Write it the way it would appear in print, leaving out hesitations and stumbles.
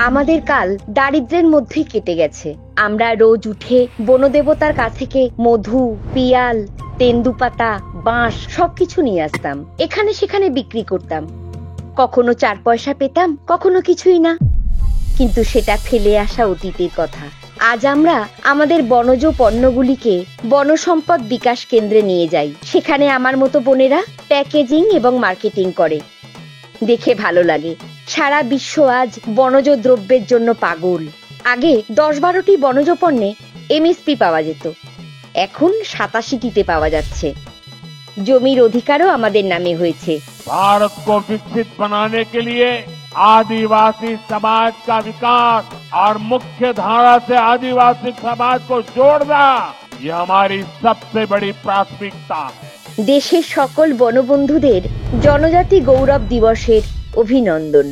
আমাদের কাল দারিদ্র্যের মধ্যেই কেটে গেছে। আমরা রোজ উঠে বনদেবতার কাছ থেকে মধু, পিয়াল, তেন্দুপাতা, বাঁশ সবকিছু নিয়ে আসতাম। এখানে সেখানে বিক্রি করতাম। কখনো 4 পয়সা পেতাম, কখনো কিছুই না। কিন্তু সেটা ফেলে আসা অতীতের কথা। আজ আমরা আমাদের বনজ পণ্যগুলিকে বনসম্পদ বিকাশ কেন্দ্রে নিয়ে যাই। সেখানে আমার মতো বোনেরা প্যাকেজিং এবং মার্কেটিং করে। দেখে ভালো লাগে। সারা বিশ্ব আজ বনজ দ্রব্যের জন্য পাগল। আগে 10-12টি বনজ পণ্যে এমএসপি পাওয়া যেত, এখন 87টিতে পাওয়া যাচ্ছে। জমির অধিকারও আমাদের নামে হয়েছে। भारत को विकसित बनाने के लिए आदिवासी समाज का विकास और मुख्य धारा से आदिवासी समाज को जोड़ना ये हमारी सबसे बड़ी प्राथमिकता है। দেশের সকল বনবন্ধুদের জনজাতি গৌরব দিবসের অভিনন্দন।